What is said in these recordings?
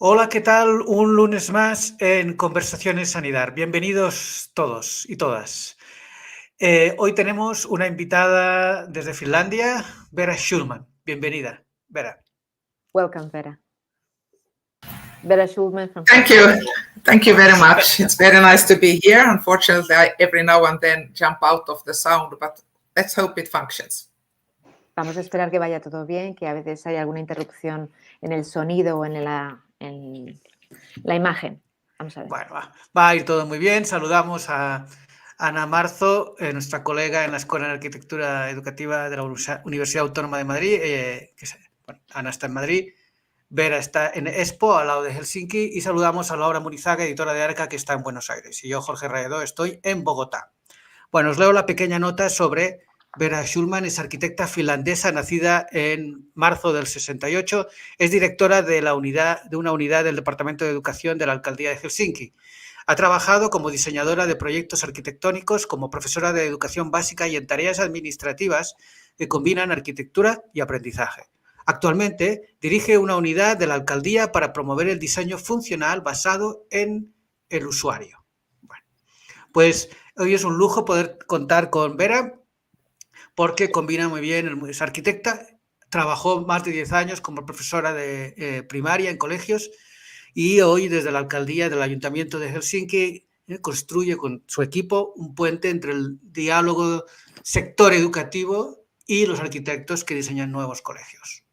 Hola, ¿qué tal? Un lunes más en Conversaciones ANIDAR. Bienvenidos todos y todas. Hoy tenemos una invitada desde Finlandia, Vera Schulman. Bienvenida, Vera. Welcome, Vera. Vera Schulman from Thank you. Thank you very much. It's very nice to be here. Unfortunately, I every now and then jump out of the sound, but let's hope it functions. Vamos a esperar que vaya todo bien, que a veces hay alguna interrupción en el sonido o en la imagen. Vamos a ver. Bueno, va a ir todo muy bien. Saludamos a Ana Marzo, nuestra colega en la Escuela de Arquitectura Educativa de la Universidad Autónoma de Madrid. Ana está en Madrid. Vera está en Espoo, al lado de Helsinki, y saludamos a Laura Munizaga, editora de Arca, que está en Buenos Aires. Y yo, Jorge Raedo, estoy en Bogotá. Bueno, os leo la pequeña nota sobre Vera Schulman. Es arquitecta finlandesa, nacida en marzo del 68. Es directora de una unidad del Departamento de Educación de la Alcaldía de Helsinki. Ha trabajado como diseñadora de proyectos arquitectónicos, como profesora de educación básica y en tareas administrativas que combinan arquitectura y aprendizaje. Actualmente dirige una unidad de la alcaldía para promover el diseño funcional basado en el usuario. Bueno, pues hoy es un lujo poder contar con Vera porque combina muy bien, es arquitecta, trabajó más de 10 años como profesora de primaria en colegios y hoy desde la alcaldía del Ayuntamiento de Helsinki construye con su equipo un puente entre el diálogo sector educativo y los arquitectos que diseñan nuevos colegios.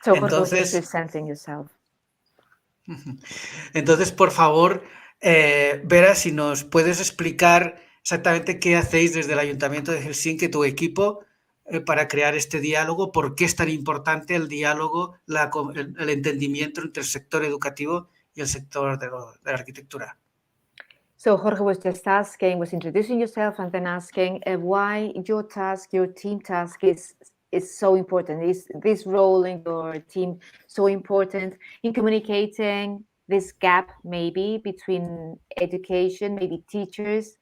So, entonces, entonces, por favor, Vera, si nos puedes explicar exactamente qué hacéis desde el Ayuntamiento de Helsinki, tu equipo, para crear este diálogo, por qué es tan importante el diálogo, el entendimiento entre el sector educativo y el sector de la arquitectura. So Jorge was introducing yourself and then asking why your team task is so important. Is this role in your team so important in communicating this gap maybe between education, maybe teachers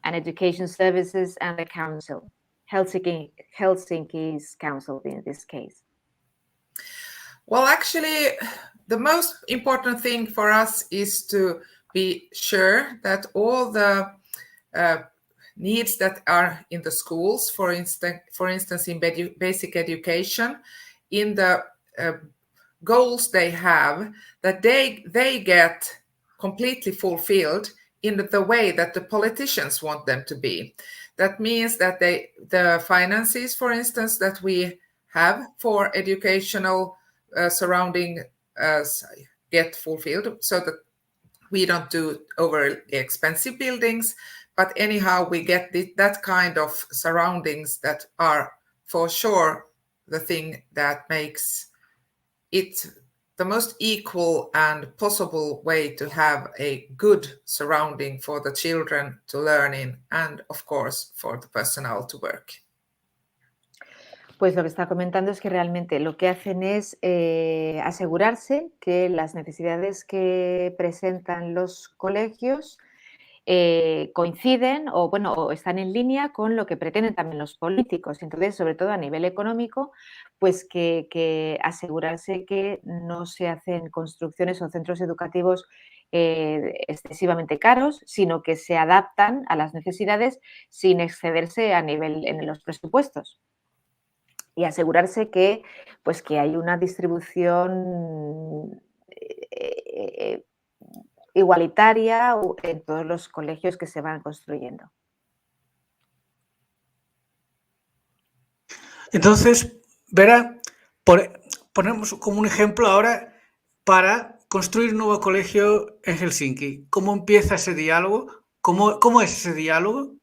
and education services and the council, Helsinki's council in this case? Well, actually, the most important thing for us is to be sure that all the needs that are in the schools, for instance, in basic education, in the goals they have, that they get completely fulfilled in the way that the politicians want them to be. That means that the finances, for instance, that we have for educational surrounding get fulfilled, so that we don't do overly expensive buildings, but anyhow we get that kind of surroundings that are for sure the thing that makes it the most equal and possible way to have a good surrounding for the children to learn in, and of course for the personnel to work. Pues lo que está comentando es que realmente lo que hacen es asegurarse que las necesidades que presentan los colegios coinciden o están en línea con lo que pretenden también los políticos. Entonces, sobre todo a nivel económico, pues que asegurarse que no se hacen construcciones o centros educativos excesivamente caros, sino que se adaptan a las necesidades sin excederse a nivel en los presupuestos. Y asegurarse que hay una distribución igualitaria en todos los colegios que se van construyendo. Entonces, Vera, ponemos como un ejemplo ahora para construir un nuevo colegio en Helsinki. ¿Cómo empieza ese diálogo? ¿Cómo es ese diálogo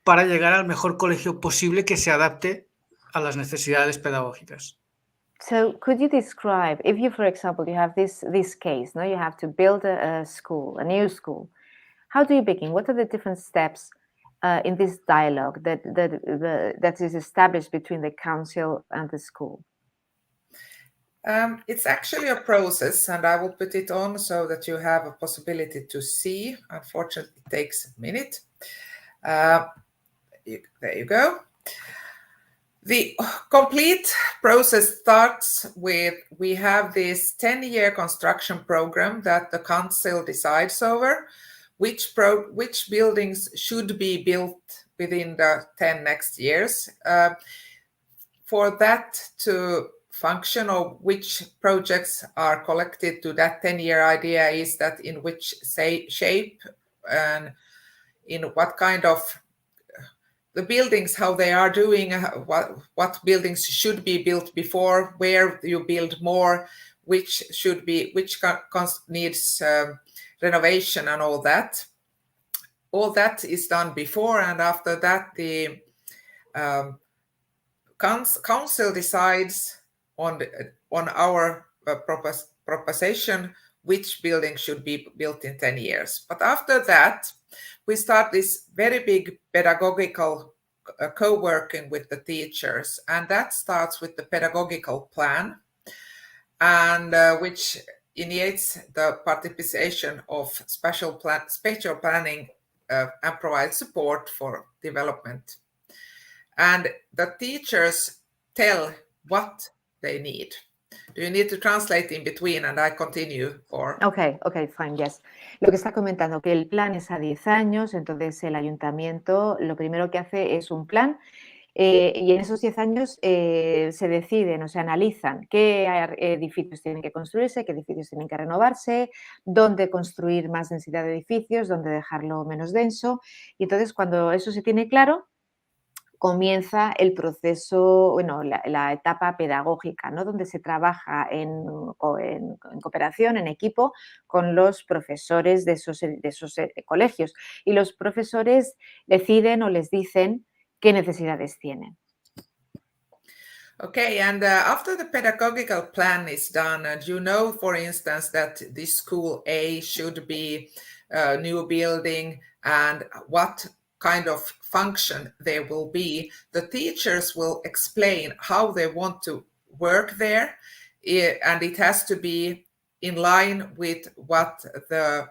para llegar al mejor colegio posible que se adapte a las necesidades pedagógicas? So could you describe, if you, for example, you have this case, no, you have to build a school, a new school. How do you begin? What are the different steps in this dialogue that is established between the council and the school? It's actually a process, and I will put it on so that you have a possibility to see. Unfortunately, it takes a minute. There you go. The complete process starts with, we have this 10-year construction program that the council decides over, which buildings should be built within the 10 next years. For that to function, or which projects are collected to that 10-year idea, is that in which shape and in what kind of the buildings, how they are doing, what buildings should be built before, where you build more, which needs renovation and all that. All that is done before, and after that the council decides on our proposition which building should be built in 10 years. But after that, we start this very big pedagogical co-working with the teachers, and that starts with the pedagogical plan, and which initiates the participation of spatial planning and provides support for development. And the teachers tell what they need. Do you need to translate in between and I continue? Or... Okay, fine, yes. Lo que está comentando, que el plan es a 10 años, entonces el ayuntamiento lo primero que hace es un plan y en esos 10 años se deciden o se analizan qué edificios tienen que construirse, qué edificios tienen que renovarse, dónde construir más densidad de edificios, dónde dejarlo menos denso. Y entonces cuando eso se tiene claro, comienza el proceso, bueno, la etapa pedagógica, ¿no? Donde se trabaja en cooperación, en equipo, con los profesores de esos colegios. Y los profesores deciden o les dicen qué necesidades tienen. Okay, and after the pedagogical plan is done, you know, for instance, that this school A should be a new building and what kind of function there will be, the teachers will explain how they want to work there, and it has to be in line with what the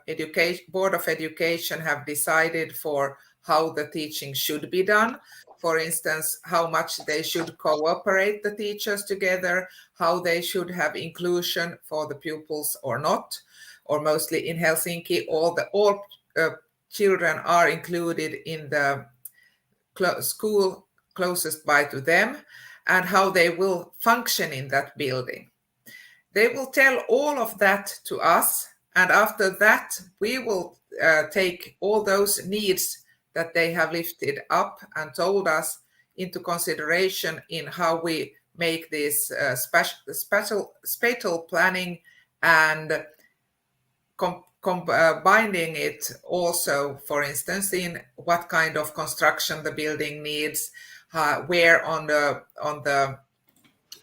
Board of Education have decided for how the teaching should be done. For instance, how much they should cooperate, the teachers together, how they should have inclusion for the pupils or not, or mostly in Helsinki, all children are included in the school closest by to them, and how they will function in that building. They will tell all of that to us, and after that we will take all those needs that they have lifted up and told us into consideration in how we make this spatial planning and combining it also, for instance, in what kind of construction the building needs, where on the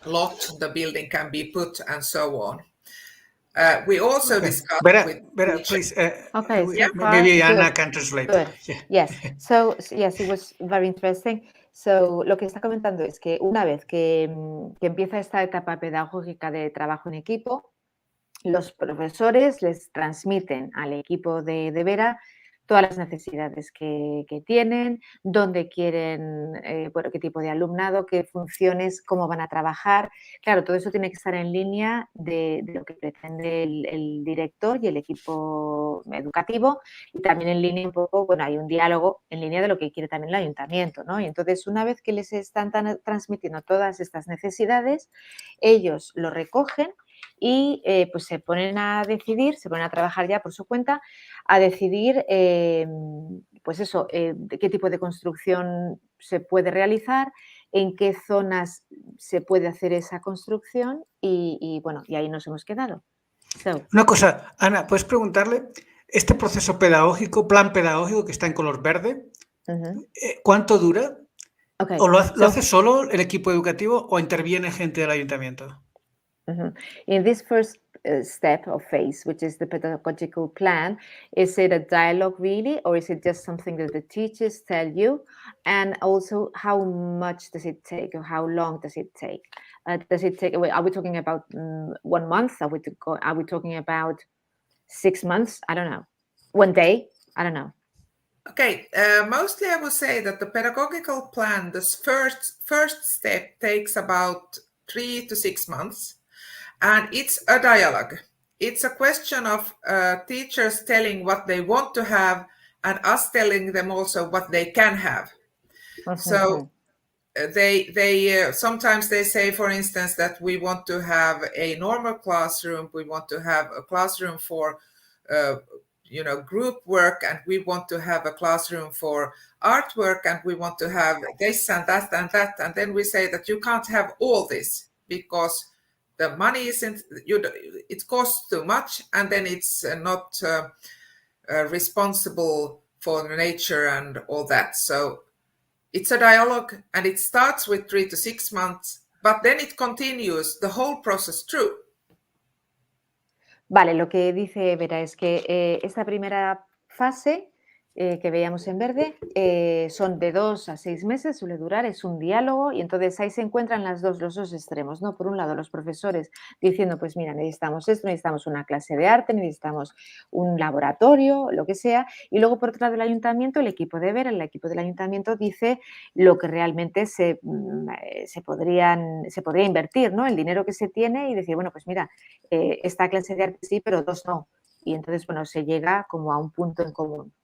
lot the building can be put, and so on. We also discussed Vera, please. Maybe Anna can translate. Yeah. Yes. So yes, it was very interesting. So, lo que está comentando es que una vez que empieza esta etapa pedagógica de trabajo en equipo, los profesores les transmiten al equipo de Vera todas las necesidades que tienen, dónde quieren, qué tipo de alumnado, qué funciones, cómo van a trabajar. Claro, todo eso tiene que estar en línea de lo que pretende el director y el equipo educativo, y también en línea un poco, bueno, hay un diálogo en línea de lo que quiere también el ayuntamiento, ¿no? Y entonces, una vez que les están transmitiendo todas estas necesidades, ellos lo recogen y pues se ponen a decidir, se ponen a trabajar ya por su cuenta, a decidir pues eso, qué tipo de construcción se puede realizar, en qué zonas se puede hacer esa construcción y bueno, y ahí nos hemos quedado. Una cosa, Ana, ¿puedes preguntarle este proceso pedagógico, plan pedagógico que está en color verde, cuánto dura? Okay. ¿O lo hace solo el equipo educativo o interviene gente del ayuntamiento? In this first step or phase, which is the pedagogical plan, is it a dialogue really, or is it just something that the teachers tell you? And also, how much does it take, or how long does it take? Are we talking about 1 month? Are we talking about 6 months? I don't know. 1 day? I don't know. Okay, mostly I would say that the pedagogical plan, this first step takes about 3 to 6 months, and it's a dialogue. It's a question of teachers telling what they want to have and us telling them also what they can have. So they sometimes they say, for instance, that we want to have a normal classroom, we want to have a classroom for group work, and we want to have a classroom for artwork, and we want to have this and that and that, and then we say that you can't have all this because the money isn't, it costs too much, and then it's not responsible for nature and all that. So it's a dialogue, and it starts with 3 to 6 months, but then it continues the whole process through. Vale, lo que dice Vera es que esta primera fase que veíamos en verde son de 2 a 6 meses, suele durar, es un diálogo, y entonces ahí se encuentran los dos extremos, ¿no? Por un lado, los profesores diciendo, pues mira, necesitamos esto, necesitamos una clase de arte, necesitamos un laboratorio, lo que sea, y luego por otro lado el ayuntamiento, el equipo de Vera, el equipo del ayuntamiento dice lo que realmente se podría invertir, ¿no? El dinero que se tiene, y decir, bueno, pues mira, esta clase de arte sí, pero 2 no. Y entonces, bueno, se llega como a un punto en común.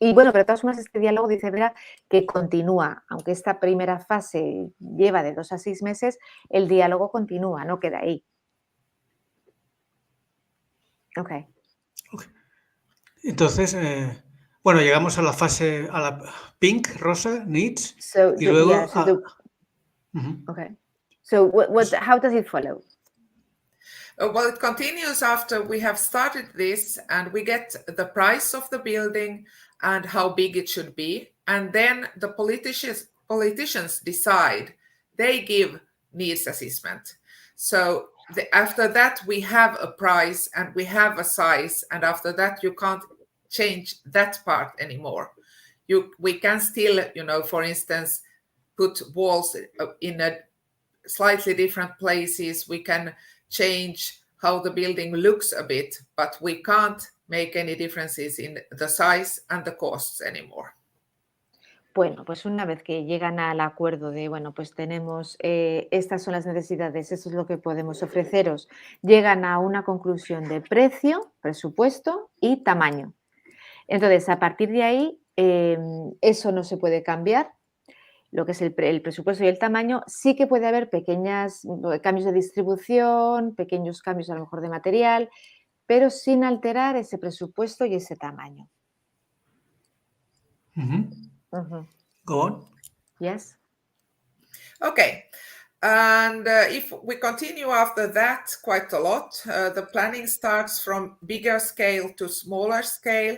Y bueno, pero de todas formas este diálogo dice Vera que continúa, aunque esta primera fase lleva de 2 a 6 meses, el diálogo continúa, no queda ahí. Ok. Entonces, bueno, llegamos a la fase, a la pink, rosa, needs, So, y luego... Okay. So how does it follow? Well, it continues after we have started this, and we get the price of the building and how big it should be. And then the politicians decide, they give needs assessment. So after that, we have a price and we have a size. And after that, you can't change that part anymore. We can still, for instance, put walls in a slightly different places. We can change how the building looks a bit, but we can't make any differences in the size and the costs anymore. Bueno, pues una vez que llegan al acuerdo de, bueno, pues tenemos, estas son las necesidades, esto es lo que podemos ofreceros, llegan a una conclusión de precio, presupuesto y tamaño. Entonces, a partir de ahí, eso no se puede cambiar. Lo que es el presupuesto y el tamaño, sí que puede haber pequeños cambios de distribución, pequeños cambios a lo mejor de material, pero sin alterar ese presupuesto y ese tamaño. Go on. Yes. Okay. And if we continue after that quite a lot, the planning starts from bigger scale to smaller scale,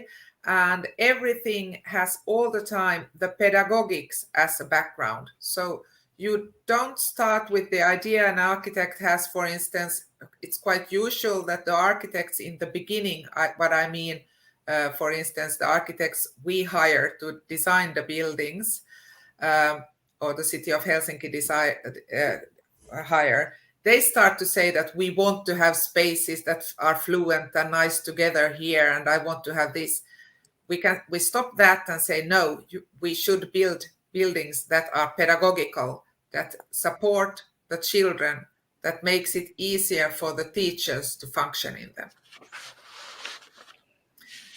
and everything has all the time the pedagogics as a background. So you don't start with the idea an architect has, for instance. It's quite usual that the architects in the beginning, for instance, the architects we hire to design the buildings, or the city of Helsinki hire, they start to say that we want to have spaces that are fluent and nice together here, and I want to have this. We stop that and say, no, we should build buildings that are pedagogical, that support the children, that makes it easier for the teachers to function in them.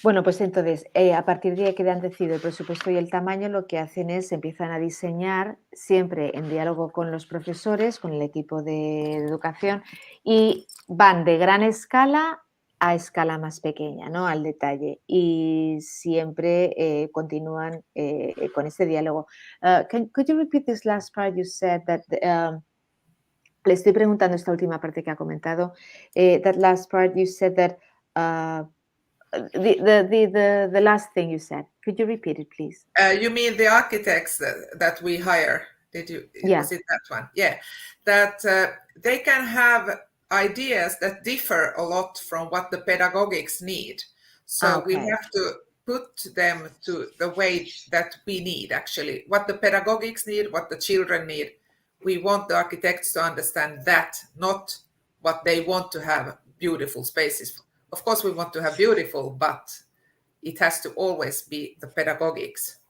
Bueno, pues entonces, a partir de ahí que han decidido el presupuesto y el tamaño, lo que hacen es empiezan a diseñar siempre en diálogo con los profesores, con el equipo de educación, y van de gran escala a escala más pequeña, ¿no? Al detalle, y siempre continúan con este diálogo. Could you repeat this last part? You said that le estoy preguntando esta última parte que ha comentado. That last part you said that the last thing you said. Could you repeat it, please? You mean the architects that we hire? Did you? Yeah. Was it that one? Yeah, that they can have ideas that differ a lot from what the pedagogics need. So we have to put them to the way that we need, actually. What the pedagogics need, what the children need. We want the architects to understand that, not what they want to have beautiful spaces. Of course, we want to have beautiful, but it has to always be the pedagogics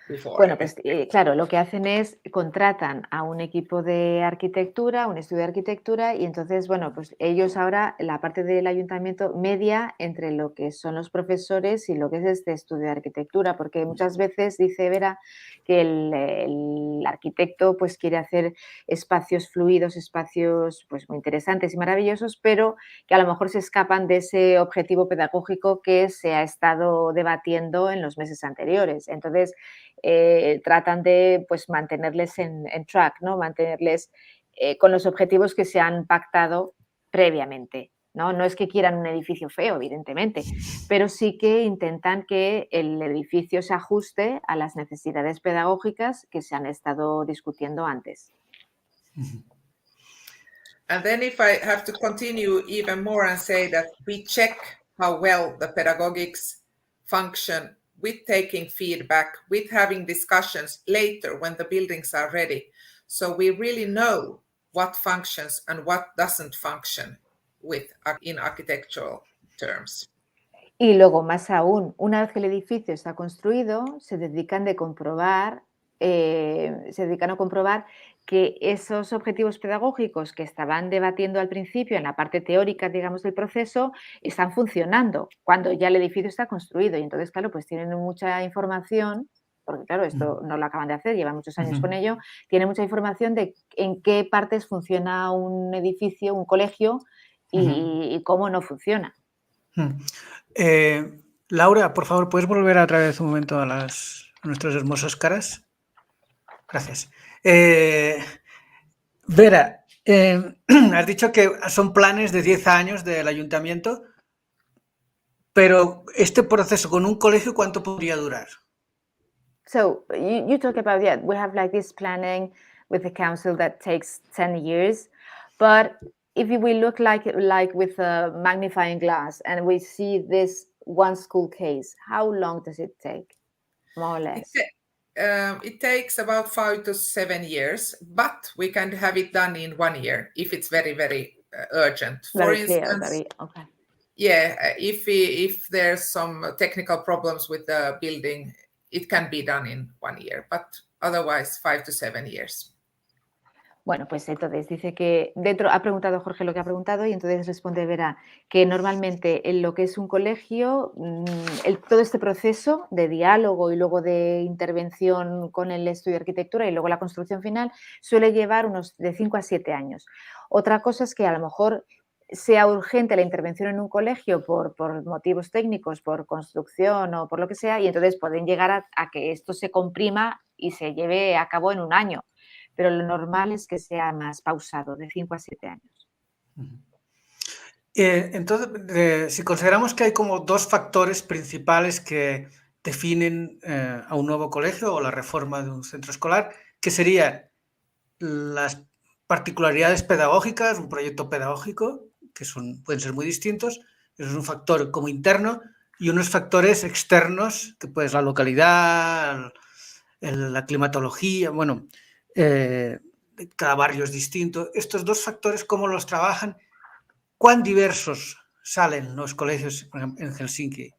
before. Bueno, pues claro, lo que hacen es contratan a un equipo de arquitectura, un estudio de arquitectura, y entonces, bueno, pues ellos ahora, la parte del ayuntamiento media entre lo que son los profesores y lo que es este estudio de arquitectura, porque muchas veces dice Vera que el arquitecto pues quiere hacer espacios fluidos, espacios pues muy interesantes y maravillosos, pero que a lo mejor se escapan de ese objetivo pedagógico que se ha estado debatiendo en los meses anteriores. Entonces, tratan de pues, mantenerles en track, ¿no? Mantenerles con los objetivos que se han pactado previamente. ¿No? No es que quieran un edificio feo, evidentemente, pero sí que intentan que el edificio se ajuste a las necesidades pedagógicas que se han estado discutiendo antes. And then if I have to continue even more and say that we check how well the pedagogics function with taking feedback, with having discussions later when the buildings are ready. So we really know what functions and what doesn't function in architectural terms. Y luego, más aún, una vez que el edificio está construido, se dedican a comprobar que esos objetivos pedagógicos que estaban debatiendo al principio en la parte teórica, digamos, del proceso, están funcionando cuando ya el edificio está construido. Y entonces, claro, pues tienen mucha información, porque claro, esto no lo acaban de hacer, llevan muchos años con ello, tienen mucha información de en qué partes funciona un edificio, un colegio y cómo no funciona. Laura, por favor, ¿puedes volver otra vez un momento a nuestras hermosas caras? Gracias. Vera, has dicho que son planes de 10 años del ayuntamiento, pero este proceso con un colegio, ¿cuánto podría durar? So you talk about, we have like this planning with the council that takes 10 years, but if we look like with a magnifying glass and we see this one school case, how long does it take, more or less? It takes about 5 to 7 years, but we can have it done in 1 year if it's very, very urgent. Very clear, very okay. Yeah, if there's some technical problems with the building, it can be done in 1 year, but otherwise 5 to 7 years. Bueno, pues entonces dice que ha preguntado Jorge lo que ha preguntado y entonces responde Vera que normalmente en lo que es un colegio, todo este proceso de diálogo y luego de intervención con el estudio de arquitectura y luego la construcción final suele llevar unos de 5 a 7 años. Otra cosa es que a lo mejor sea urgente la intervención en un colegio por motivos técnicos, por construcción o por lo que sea, y entonces pueden llegar a que esto se comprima y se lleve a cabo en un año. Pero lo normal es que sea más pausado, de 5 a 7 años. Entonces, si consideramos que hay como dos factores principales que definen a un nuevo colegio o la reforma de un centro escolar, que serían las particularidades pedagógicas, un proyecto pedagógico, que pueden ser muy distintos, eso es un factor como interno, y unos factores externos, que pues la localidad, la climatología, bueno, cada barrio es distinto. Estos dos factores, ¿cómo los trabajan? ¿Cuán diversos salen los colegios en Helsinki?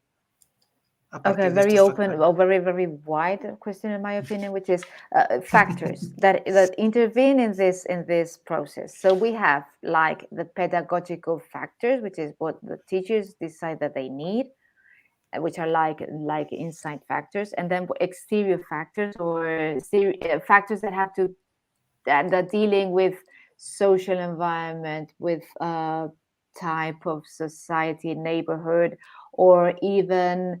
Okay, very open, very, very wide question in my opinion, which is factors that intervene in this process. So we have like the pedagogical factors, which is what the teachers decide that they need, which are like inside factors, and then exterior factors or factors that have to that are dealing with social environment, with type of society, neighborhood, or even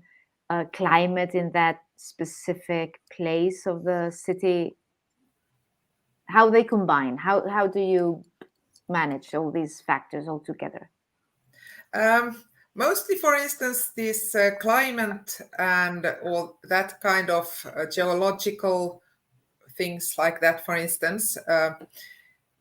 climate in that specific place of the city. How they combine? How do you manage all these factors all together? Mostly, for instance, this climate and all that kind of geological things like that, for instance,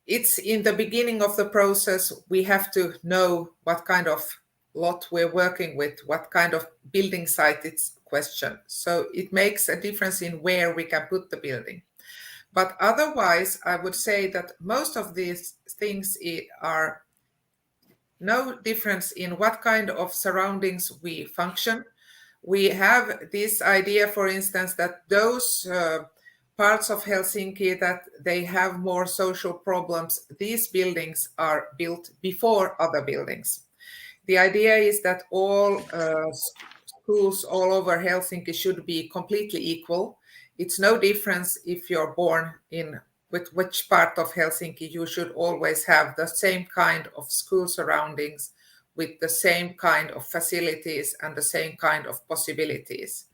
it's in the beginning of the process. We have to know what kind of lot we're working with, what kind of building site it's question. So it makes a difference in where we can put the building. But otherwise, I would say that most of these things are no difference in what kind of surroundings we function. we have this idea, for instance, that those parts of Helsinki that they have more social problems, these buildings are built before other buildings. The idea is that all schools all over Helsinki should be completely equal. It's no difference if you're born in with which part of Helsinki. You should always have the same kind of school surroundings with the same kind of facilities and the same kind of possibilities.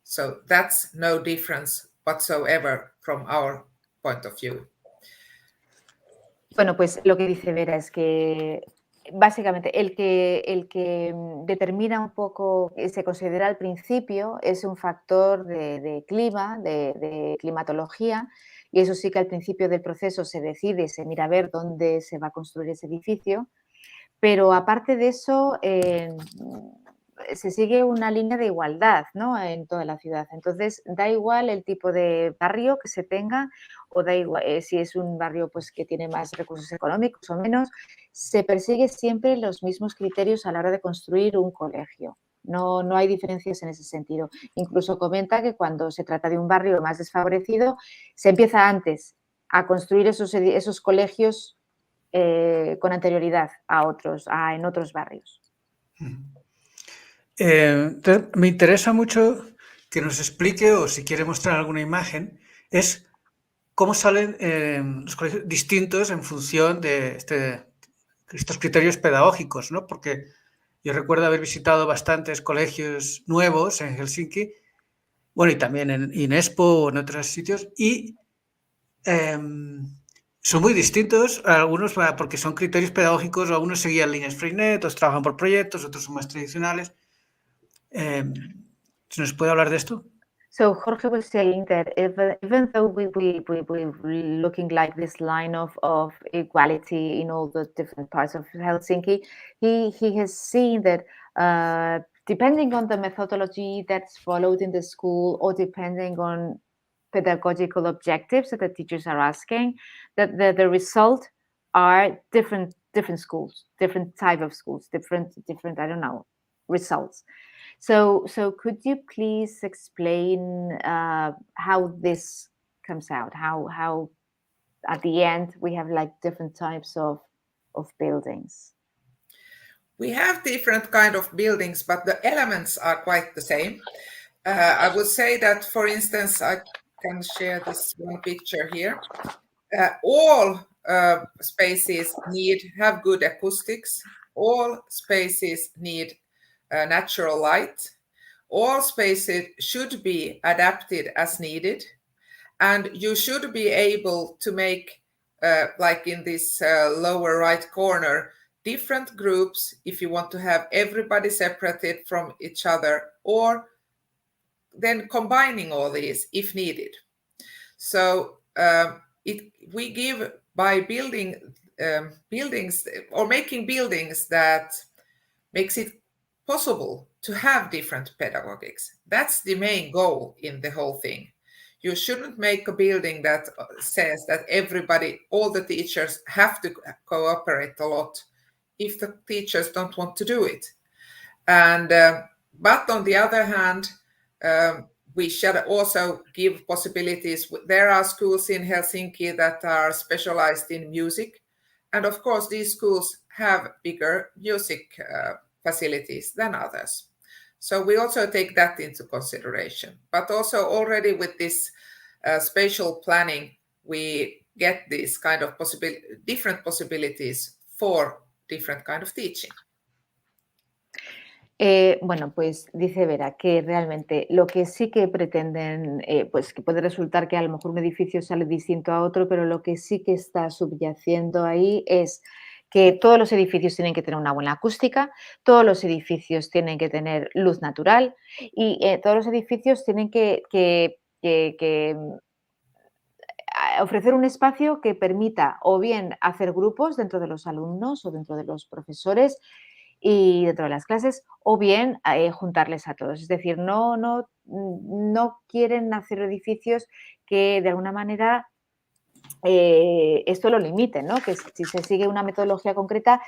So that's no difference whatsoever from our point of view. Bueno, pues lo que dice Vera es que básicamente el que determina un poco, se considera al principio, es un factor de clima, de climatología, y eso sí que al principio del proceso se decide, se mira a ver dónde se va a construir ese edificio, pero aparte de eso se sigue una línea de igualdad, ¿no?, en toda la ciudad. Entonces, da igual el tipo de barrio que se tenga, o da igual si es un barrio pues, que tiene más recursos económicos o menos, se persigue siempre los mismos criterios a la hora de construir un colegio. No hay diferencias en ese sentido. Incluso comenta que cuando se trata de un barrio más desfavorecido, se empieza antes a construir esos colegios con anterioridad en otros barrios. Entonces, me interesa mucho que nos explique, o si quiere mostrar alguna imagen, es cómo salen los colegios distintos en función de estos criterios pedagógicos, ¿no? Porque yo recuerdo haber visitado bastantes colegios nuevos en Helsinki, bueno, y también en Espoo o en otros sitios, y son muy distintos, algunos porque son criterios pedagógicos, algunos seguían líneas Freinet, otros trabajan por proyectos, otros son más tradicionales. ¿Se nos puede hablar de esto? So Jorge was saying that even though we looking like this line of equality in all the different parts of Helsinki, he has seen that depending on the methodology that's followed in the school, or depending on pedagogical objectives that the teachers are asking, that the result are different schools, different type of schools, different I don't know, results. So could you please explain how this comes out? How at the end we have like different types of buildings? We have different kind of buildings, but the elements are quite the same. I would say that, for instance, I can share this one picture here. All spaces have good acoustics. All spaces need natural light. All spaces should be adapted as needed, and you should be able to make, like in this lower right corner, different groups if you want to have everybody separated from each other, or then combining all these if needed. So we give by building buildings or making buildings that makes it possible to have different pedagogics. That's the main goal in the whole thing. You shouldn't make a building that says that all the teachers have to cooperate a lot if the teachers don't want to do it. And but on the other hand, we should also give possibilities. There are schools in Helsinki that are specialized in music. And of course, these schools have bigger music facilities than others. So we also take that into consideration. But also already with this spatial planning, we get these kind of different possibilities for different kind of teaching. Bueno, pues dice Vera que realmente lo que sí que pretenden, pues que puede resultar que a lo mejor un edificio sale distinto a otro, pero lo que sí que está subyaciendo ahí es que todos los edificios tienen que tener una buena acústica, todos los edificios tienen que tener luz natural y todos los edificios tienen que ofrecer un espacio que permita o bien hacer grupos dentro de los alumnos o dentro de los profesores y dentro de las clases, o bien juntarles a todos. Es decir, no quieren hacer edificios que de alguna manera esto lo limite, ¿no? Que si se sigue una metodología concreta,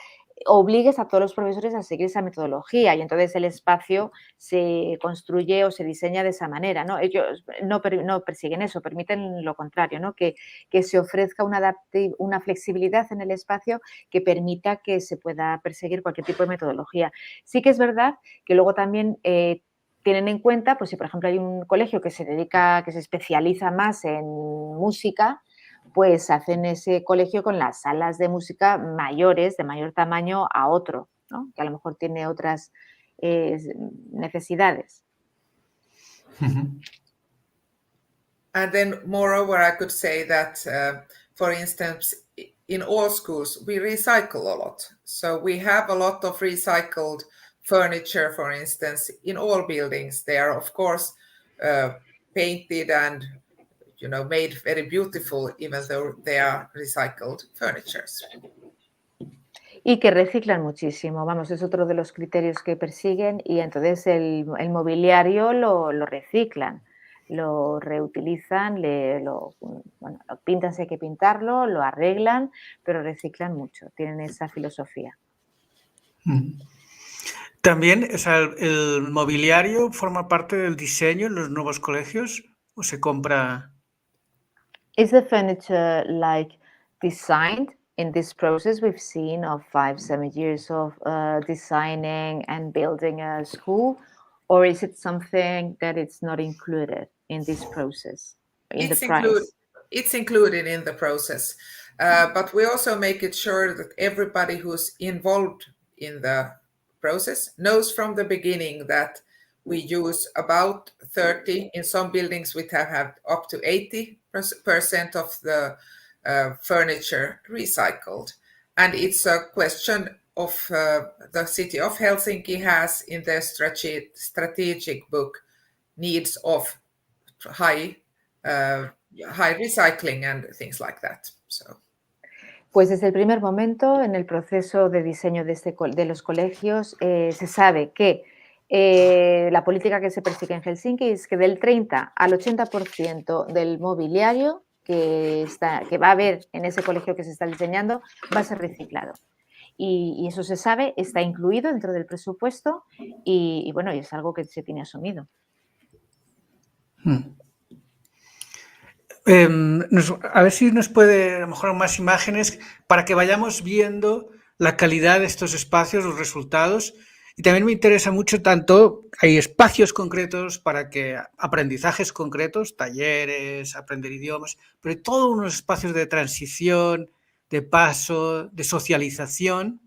obligues a todos los profesores a seguir esa metodología y entonces el espacio se construye o se diseña de esa manera, ¿no? Ellos no persiguen eso, permiten lo contrario, ¿no? Que se ofrezca una flexibilidad en el espacio que permita que se pueda perseguir cualquier tipo de metodología. Sí que es verdad que luego también tienen en cuenta, pues si por ejemplo hay un colegio que se especializa más en música, pues hacen ese colegio con las salas de música mayores, de mayor tamaño, a otro, ¿no? Que a lo mejor tiene otras necesidades. And then moreover, I could say that, for instance, in all schools, we recycle a lot. So we have a lot of recycled furniture, for instance, in all buildings. They are, of course, painted and made very beautiful, even though they are recycled furnitures. Y que reciclan muchísimo, vamos, es otro de los criterios que persiguen y entonces el mobiliario lo reciclan, lo reutilizan, lo pintan si hay que pintarlo, lo arreglan, pero reciclan mucho, tienen esa filosofía. También, o sea, ¿el mobiliario forma parte del diseño en los nuevos colegios o se compra? Is the furniture designed in this process we've seen of 5-7 years of designing and building a school, or is it something that it's not included in this process, in the price? It's included in the process, but we also make it sure that everybody who's involved in the process knows from the beginning that we use about 30, in some buildings we have up to 80% of the furniture recycled. And it's a question of the city of Helsinki has in their strategic book needs of high recycling and things like that. So. Pues desde el primer momento en el proceso de diseño de los colegios se sabe que la política que se persigue en Helsinki es que del 30 al 80% del mobiliario que va a haber en ese colegio que se está diseñando va a ser reciclado. Y eso se sabe, está incluido dentro del presupuesto y bueno, es algo que se tiene asumido. A ver si nos puede, a lo mejor, más imágenes para que vayamos viendo la calidad de estos espacios, los resultados. Y también me interesa mucho hay espacios concretos para que aprendizajes concretos, talleres, aprender idiomas, pero hay todos unos espacios de transición, de paso, de socialización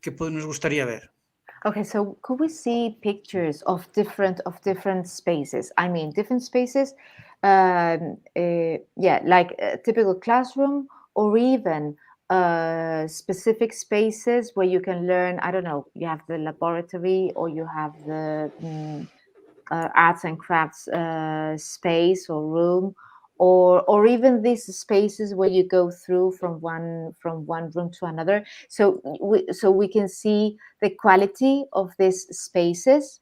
que nos gustaría ver. Okay, so could we see pictures of different spaces? I mean, different spaces, like a typical classroom, or even specific spaces where you can learn. I don't know. You have the laboratory, or you have the arts and crafts space or room, or even these spaces where you go through from one room to another. So we can see the quality of these spaces.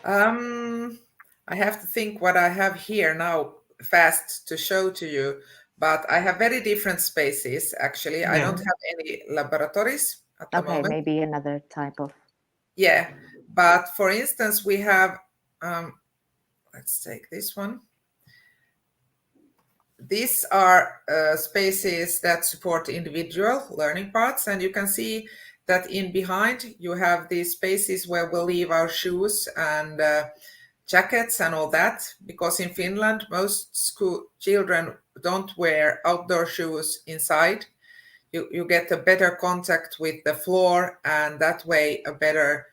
I have to think what I have here now fast to show to you, but I have very different spaces actually. Yeah. I don't have any laboratories at the moment. Okay, maybe another type of. Yeah, but for instance, we have, let's take this one. These are spaces that support individual learning paths, and you can see that in behind you have these spaces where we'll leave our shoes and jackets and all that, because in Finland most school children don't wear outdoor shoes inside. You get a better contact with the floor, and that way a better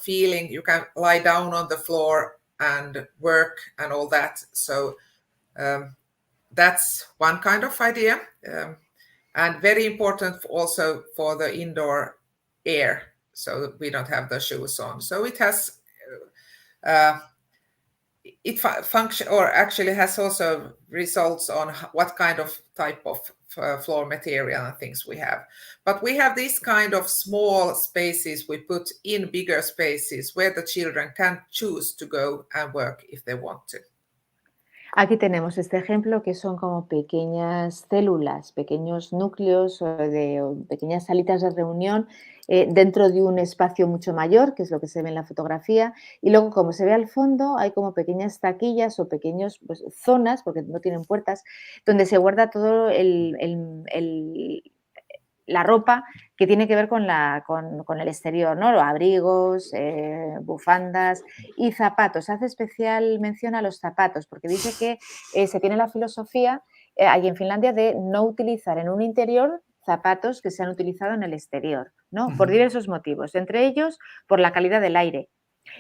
feeling. You can lie down on the floor and work and all that. So that's one kind of idea, and very important also for the indoor air, so we don't have the shoes on. So it has function, or actually has also results on what kind of type of floor material and things we have. But we have this kind of small spaces we put in bigger spaces where the children can choose to go and work if they want to. Aquí tenemos este ejemplo que son como pequeñas células, pequeños núcleos o pequeñas salitas de reunión dentro de un espacio mucho mayor, que es lo que se ve en la fotografía, y luego como se ve al fondo hay como pequeñas taquillas o pequeñas zonas, porque no tienen puertas, donde se guarda todo la ropa que tiene que ver con el exterior, ¿no? Los abrigos, bufandas y zapatos. Hace especial mención a los zapatos porque dice que se tiene la filosofía allí en Finlandia de no utilizar en un interior zapatos que se han utilizado en el exterior, ¿no? Por diversos motivos, entre ellos por la calidad del aire.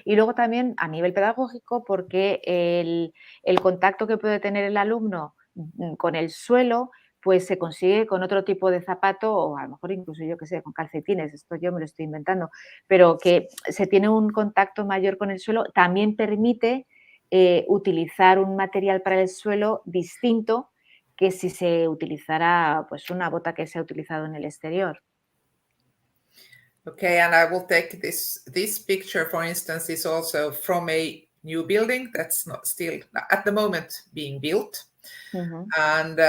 Y luego también a nivel pedagógico porque el contacto que puede tener el alumno con el suelo pues se consigue con otro tipo de zapato o a lo mejor incluso yo que sé, con calcetines, esto yo me lo estoy inventando, pero que se tiene un contacto mayor con el suelo, también permite utilizar un material para el suelo distinto que si se utilizara pues una bota que se ha utilizado en el exterior. Okay, and I will take this picture, for instance, is also from a new building that's not still at the moment being built. And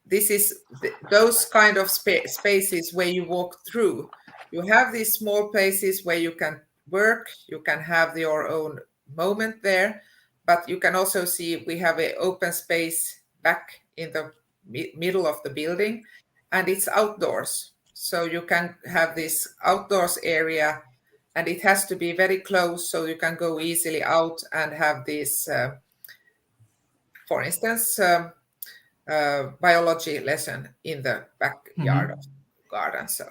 this is those kind of spaces where you walk through. You have these small places where you can work, you can have your own moment there, but you can also see we have an open space back in the middle of the building, and it's outdoors. So you can have this outdoors area, and it has to be very close so you can go easily out and have this, for instance, biology lesson in the backyard of the garden. So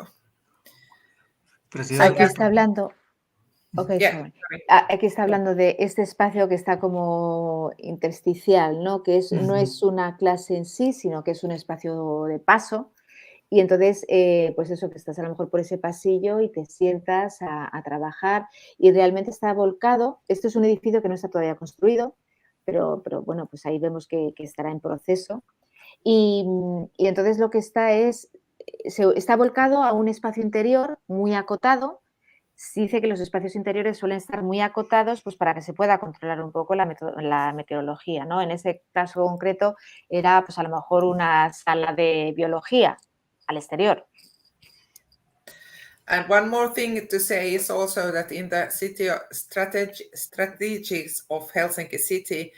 aquí está hablando. Okay, yeah, sorry. Aquí está hablando de este espacio que está como intersticial, ¿no? Que no es una clase en sí, sino que es un espacio de paso. Y entonces, pues eso, que estás a lo mejor por ese pasillo y te sientas a trabajar y realmente está volcado. Esto es un edificio que no está todavía construido, pero bueno, pues ahí vemos que estará en proceso. Y entonces lo que está está volcado a un espacio interior muy acotado. Se dice que los espacios interiores suelen estar muy acotados pues para que se pueda controlar un poco la meteorología, ¿no? En ese caso concreto era pues a lo mejor una sala de biología al exterior. And one more thing to say is also that in the city strategies of Helsinki city,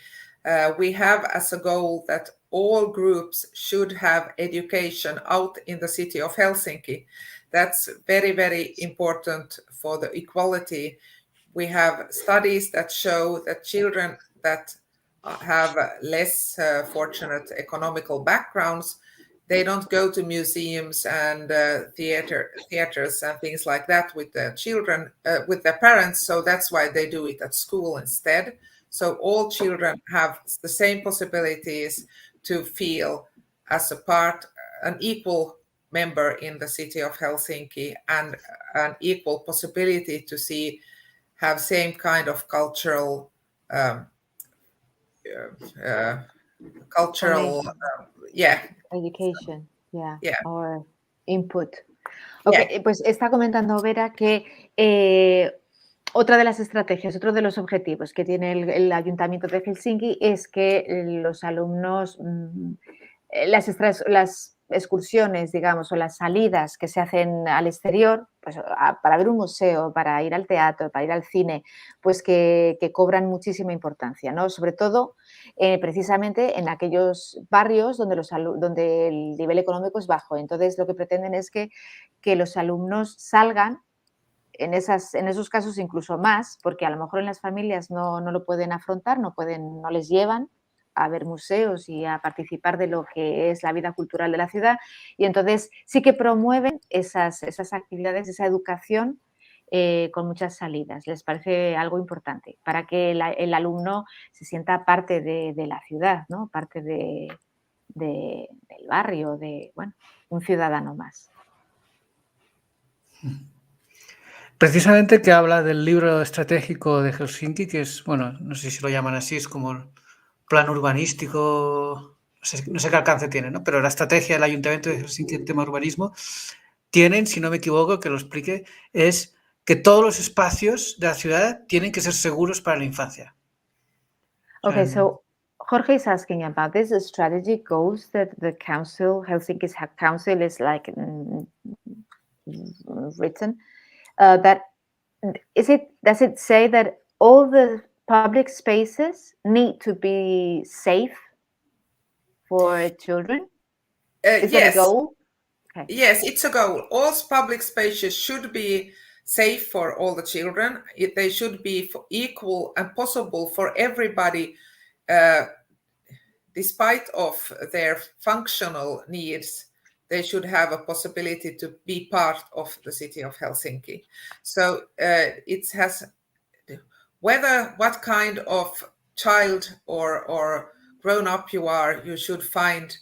we have as a goal that all groups should have education out in the city of Helsinki. That's very, very important for the equality. We have studies that show that children that have less fortunate economical backgrounds, they don't go to museums and theaters and things like that with their children, with their parents. So that's why they do it at school instead. So all children have the same possibilities to feel as an equal member in the city of Helsinki and an equal possibility to have same kind of cultural Education, or input. Okay, pues está comentando Vera que otra de las estrategias, otro de los objetivos que tiene el Ayuntamiento de Helsinki es que los alumnos, las excursiones, digamos, o las salidas que se hacen al exterior, pues para ver un museo, para ir al teatro, para ir al cine, pues que cobran muchísima importancia, ¿no? Sobre todo, precisamente en aquellos barrios donde el nivel económico es bajo. Entonces, lo que pretenden es que los alumnos salgan, en esos casos incluso más, porque a lo mejor en las familias no lo pueden afrontar, no les llevan a ver museos y a participar de lo que es la vida cultural de la ciudad, y entonces sí que promueven esas actividades, esa educación con muchas salidas. Les parece algo importante para que el alumno se sienta parte de la ciudad, ¿no? Parte del barrio, un ciudadano más. Precisamente que habla del libro estratégico de Helsinki, que es, bueno, no sé si lo llaman así, es como plan urbanístico, no sé qué alcance tiene, ¿no? Pero la estrategia del Ayuntamiento de Helsinki en tema urbanismo tienen, si no me equivoco, que lo explique, es que todos los espacios de la ciudad tienen que ser seguros para la infancia. Okay, so Jorge is asking about this strategy goals that the council, Helsinki's council, is like written. That does it say that all the public spaces need to be safe for children? Is that a goal? Okay. Yes, it's a goal. All public spaces should be safe for all the children. They should be equal and possible for everybody, despite of their functional needs. They should have a possibility to be part of the city of Helsinki. So it has, what kind of child or grown up you are, you should find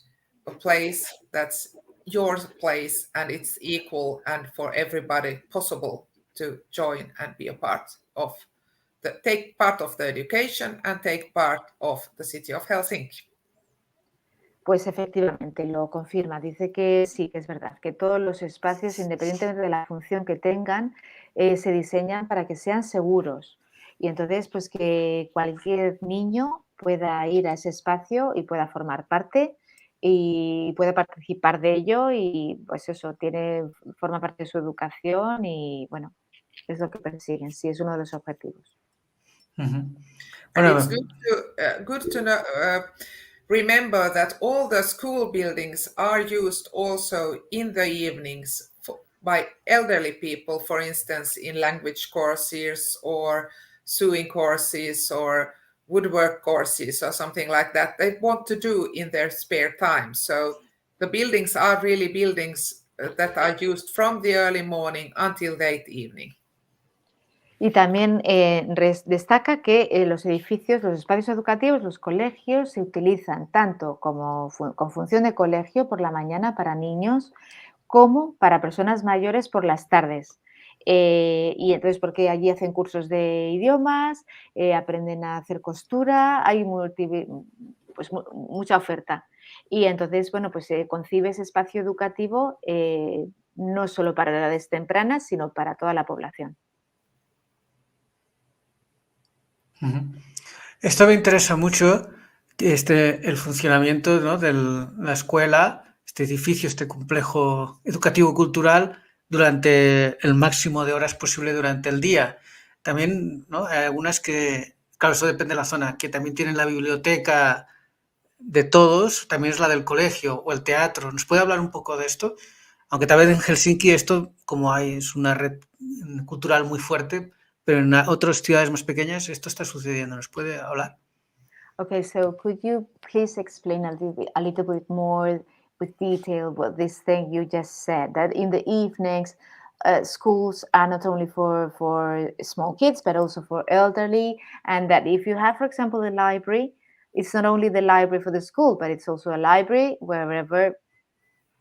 a place that's your place and it's equal and for everybody possible to join and be a part of take part of the education and take part of the city of Helsinki. Pues efectivamente lo confirma, dice que sí, que es verdad, que todos los espacios, independientemente de la función que tengan, se diseñan para que sean seguros. Y entonces, pues que cualquier niño pueda ir a ese espacio y pueda formar parte y pueda participar de ello y pues eso, forma parte de su educación y bueno, es lo que persiguen, sí, es uno de los objetivos. And it's good to know, remember that all the school buildings are used also in the evenings by elderly people, for instance, in language courses or sewing courses or woodwork courses or something like that. They want to do in their spare time. So the buildings are really buildings that are used from the early morning until late evening. Y también destaca que los edificios, los espacios educativos, los colegios se utilizan tanto con función de colegio por la mañana para niños como para personas mayores por las tardes. Y entonces porque allí hacen cursos de idiomas, aprenden a hacer costura, hay mucha oferta. Y entonces, bueno, pues se concibe ese espacio educativo no solo para edades tempranas, sino para toda la población. Esto me interesa mucho, el funcionamiento, ¿no?, de la escuela, este edificio, este complejo educativo-cultural durante el máximo de horas posible durante el día. También, ¿no?, hay algunas que, claro, eso depende de la zona, que también tienen la biblioteca de todos, también es la del colegio o el teatro. ¿Nos puede hablar un poco de esto? Aunque tal vez en Helsinki esto, como es una red cultural muy fuerte, pero en otras ciudades más pequeñas esto está sucediendo. ¿Nos puede hablar? Okay, so could you please explain a little bit more with detail what this thing you just said, that in the evenings schools are not only for small kids but also for elderly, and that if you have, for example, a library, it's not only the library for the school, but it's also a library wherever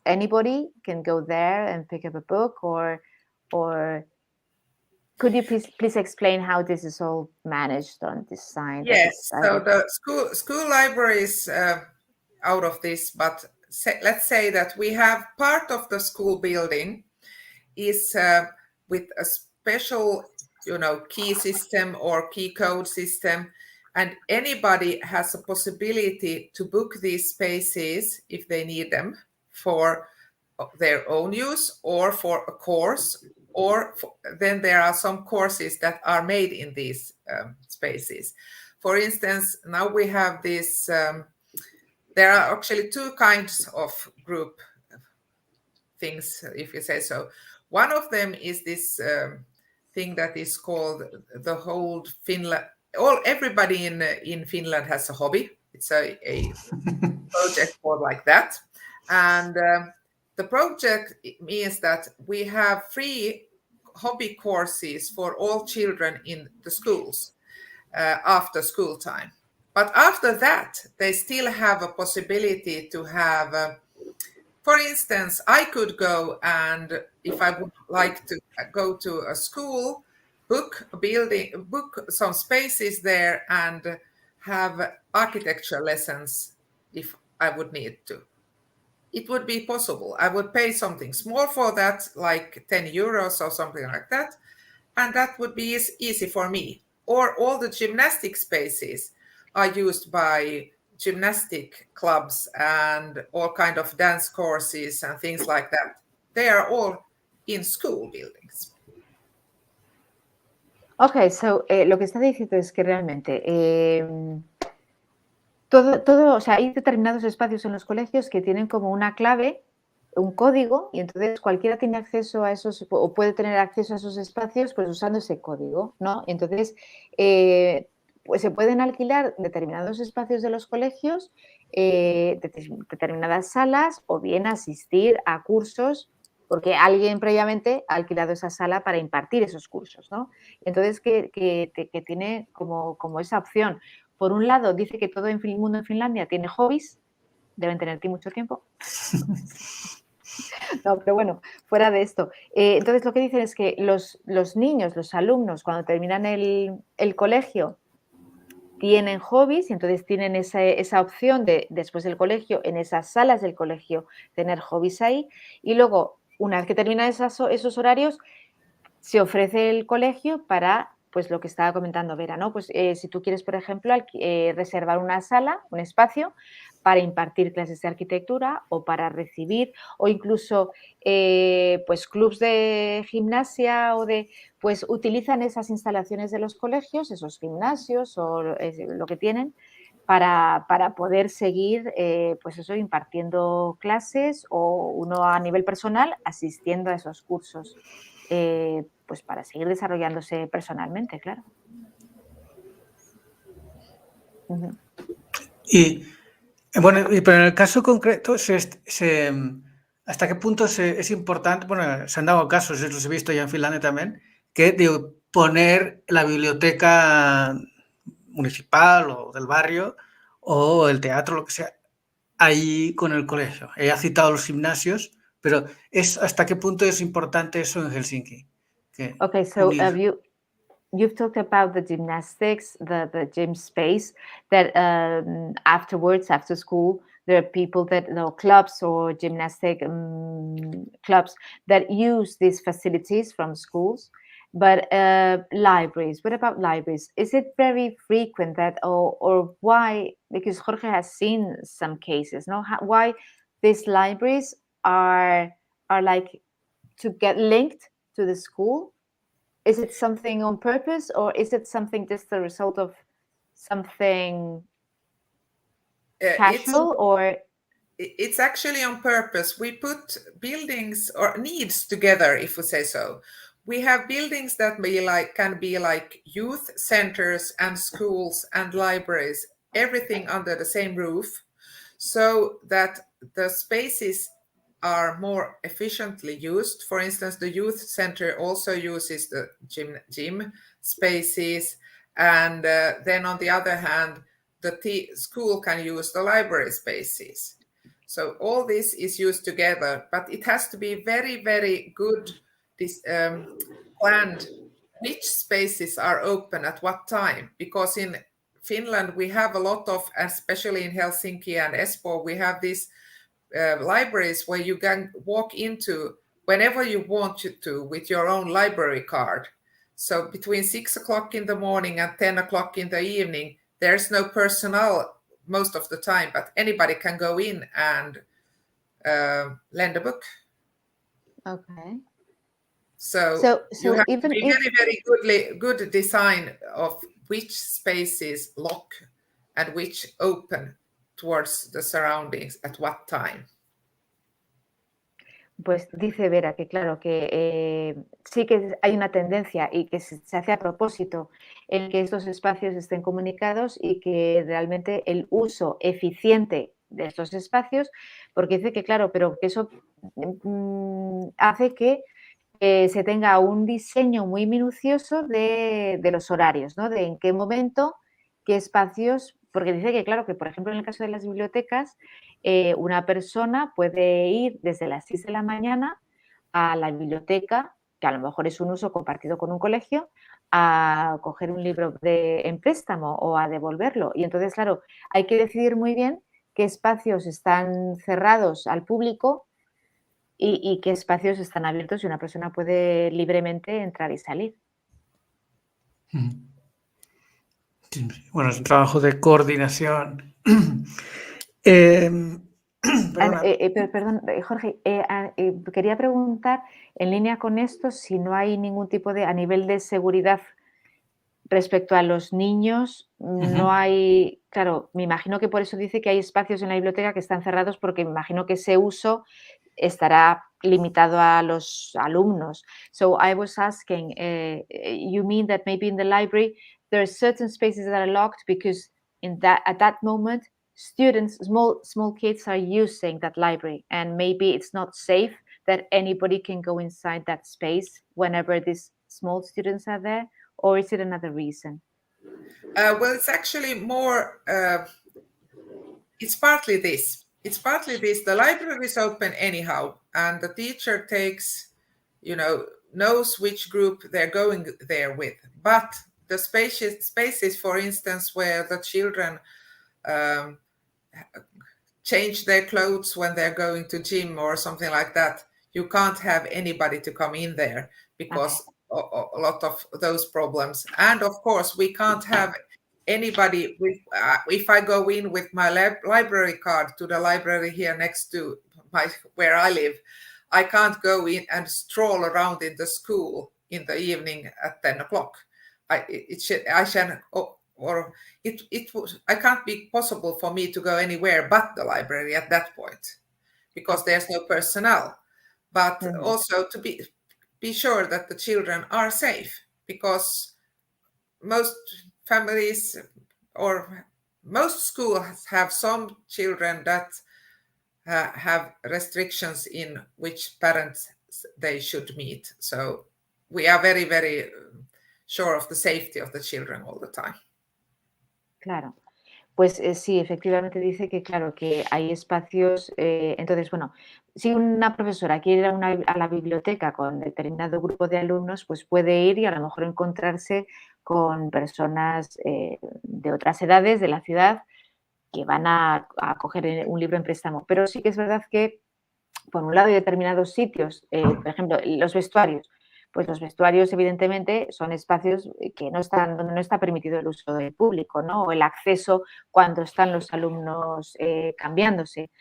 anybody can go there and pick up a book, or could you please explain how this is all managed and designed? Yes, so the school libraries out of this, but let's say that we have part of the school building is with a special, key system or key code system, and anybody has a possibility to book these spaces if they need them for their own use or for a course, or then there are some courses that are made in these spaces. For instance, now we have this, there are actually two kinds of group things, if you say so. One of them is this thing that is called the whole Finland. Everybody in Finland has a hobby. It's a project called like that. And the project means that we have free hobby courses for all children in the schools after school time. But after that, they still have a possibility to have, for instance, I could go and if I would like to go to a school, book a building, book some spaces there and have architecture lessons if I would need to. It would be possible. I would pay something small for that, like 10 euros or something like that. And that would be easy for me. Or all the gymnastic spaces are used by gymnastic clubs and all kind of dance courses and things like that. They are all in school buildings. Ok, so, lo que está diciendo es que realmente o sea, hay determinados espacios en los colegios que tienen como una clave, un código, y entonces cualquiera tiene acceso a esos, o puede tener acceso a esos espacios, pues usando ese código, ¿no? Entonces, pues se pueden alquilar determinados espacios de los colegios, determinadas salas, o bien asistir a cursos, porque alguien previamente ha alquilado esa sala para impartir esos cursos, ¿no? Entonces, que tiene como esa opción. Por un lado, dice que todo el mundo en Finlandia tiene hobbies, deben tener mucho tiempo. No, pero bueno, fuera de esto. Entonces, lo que dicen es que los niños, los alumnos, cuando terminan el colegio, tienen hobbies y entonces tienen esa opción de, después del colegio, en esas salas del colegio, tener hobbies ahí. Y luego, una vez que terminan esos horarios, se ofrece el colegio para, pues lo que estaba comentando Vera, ¿no? Pues si tú quieres, por ejemplo, reservar una sala, un espacio para impartir clases de arquitectura o para recibir, o incluso pues clubs de gimnasia pues utilizan esas instalaciones de los colegios, esos gimnasios o lo que tienen, para poder seguir, pues eso, impartiendo clases, o uno a nivel personal asistiendo a esos cursos. Pues para seguir desarrollándose personalmente, claro. Uh-huh. Y bueno, pero en el caso concreto, ¿hasta qué punto es importante? Bueno, se han dado casos, los he visto ya en Finlandia también, que de poner la biblioteca municipal o del barrio o el teatro, lo que sea, ahí con el colegio. Ha citado los gimnasios, pero ¿hasta qué punto es importante eso en Helsinki? Okay, so you've talked about the gymnastics, the gym space, that afterwards, after school, there are people that clubs or gymnastic clubs that use these facilities from schools. But libraries, what about libraries? Is it very frequent that, or why? Because Jorge has seen some cases, no? Why these libraries are like to get linked to the school? Is it something on purpose, or is it something just the result of something casual, or? It's actually on purpose. We put buildings or needs together, if we say so. We have buildings that can be like youth centers and schools and libraries, everything under the same roof, so that the spaces are more efficiently used. For instance, the youth center also uses the gym spaces, and then on the other hand, the school can use the library spaces. So all this is used together, but it has to be very, very good planned which spaces are open at what time, because in Finland we have a lot of, especially in Helsinki and Espoo, we have these libraries where you can walk into whenever you want to with your own library card. So between 6 o'clock in the morning and 10 o'clock in the evening, there's no personnel most of the time, but anybody can go in and lend a book. Okay. So you have even to be very good design of which spaces lock and which open towards the surroundings at what time. Pues dice Vera que claro, que sí que hay una tendencia y que se hace a propósito en que estos espacios estén comunicados y que realmente el uso eficiente de estos espacios, porque dice que claro, pero que eso hace que se tenga un diseño muy minucioso de los horarios, ¿no? De en qué momento, qué espacios, porque dice que claro, que por ejemplo en el caso de las bibliotecas, una persona puede ir desde las 6 de la mañana a la biblioteca, que a lo mejor es un uso compartido con un colegio, a coger un libro en préstamo o a devolverlo. Y entonces, claro, hay que decidir muy bien qué espacios están cerrados al público y qué espacios están abiertos y una persona puede libremente entrar y salir. Bueno, es un trabajo de coordinación Perdón, Jorge, quería preguntar, en línea con esto, si no hay ningún tipo de, a nivel de seguridad respecto a los niños, no hay, claro, me imagino que por eso dice que hay espacios en la biblioteca que están cerrados, porque me imagino que ese uso estará limitado a los alumnos. So I was asking, you mean that maybe in the library there are certain spaces that are locked because at that moment students, small kids are using that library, and maybe it's not safe that anybody can go inside that space whenever these small students are there, or is it another reason? Well, it's actually more, it's partly this. It's partly this. The library is open anyhow, and the teacher knows which group they're going there with. But the spaces, for instance, where the children change their clothes when they're going to gym or something like that, you can't have anybody to come in there because a lot of those problems. And of course, we can't have anybody with, if I go in with my library card to the library here next to where I live, I can't go in and stroll around in the school in the evening at 10 o'clock. I can't be possible for me to go anywhere but the library at that point because there's no personnel. But also to be sure that the children are safe, because most families or most schools have some children that have restrictions in which parents they should meet. So we are very, very sure of the safety of the children all the time. Claro. Pues sí, efectivamente dice que, claro, que hay espacios. Entonces, bueno, si una profesora quiere ir a la biblioteca con determinado grupo de alumnos, pues puede ir y a lo mejor encontrarse con personas de otras edades de la ciudad que van a coger un libro en préstamo. Pero sí que es verdad que, por un lado, hay determinados sitios, por ejemplo, los vestuarios. Pues los vestuarios, evidentemente, son espacios que donde no está permitido el uso del público, ¿no? O el acceso cuando están los alumnos cambiándose.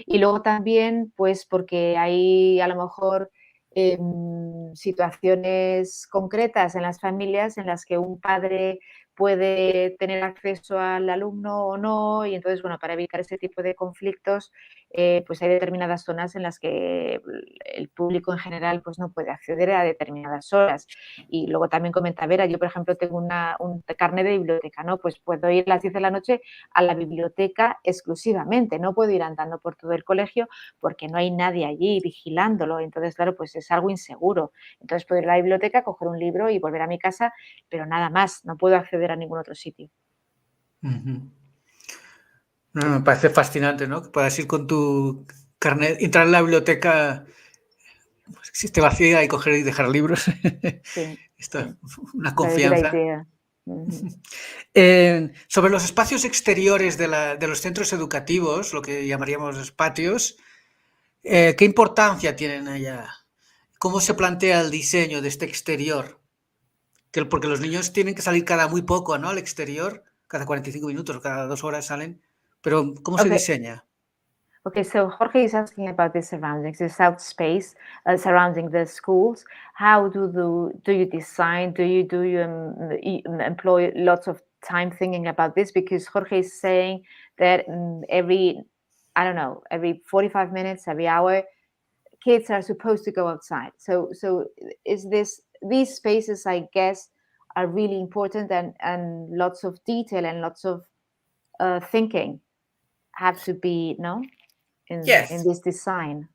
Y luego también, pues porque hay a lo mejor situaciones concretas en las familias en las que un padre puede tener acceso al alumno o no, y entonces, bueno, para evitar ese tipo de conflictos, pues hay determinadas zonas en las que el público en general pues no puede acceder a determinadas horas. Y luego también comenta Vera, yo por ejemplo tengo un carnet de biblioteca, ¿no? Pues puedo ir a las 10 de la noche a la biblioteca exclusivamente, no puedo ir andando por todo el colegio porque no hay nadie allí vigilándolo, entonces claro, pues es algo inseguro. Entonces puedo ir a la biblioteca, coger un libro y volver a mi casa, pero nada más, no puedo acceder a ningún otro sitio. No, me parece fascinante, ¿no? Que puedas ir con tu carnet, entrar en la biblioteca, pues, que esté vacía, y coger y dejar libros. Sí, Esto es una very confianza. good idea. Sobre los espacios exteriores de los centros educativos, lo que llamaríamos los patios, ¿qué importancia tienen allá? ¿Cómo se plantea el diseño de este exterior? Porque los niños tienen que salir cada muy poco, ¿no? Al exterior, cada 45 minutos o cada 2 horas salen. Pero ¿cómo se diseña? Okay, so Jorge is asking about the surroundings, the south space surrounding the schools. How do you design? Do you employ lots of time thinking about this? Because Jorge is saying that every 45 minutes, every hour, kids are supposed to go outside. So is these spaces, I guess, are really important, and lots of detail and lots of thinking have to be, in this design.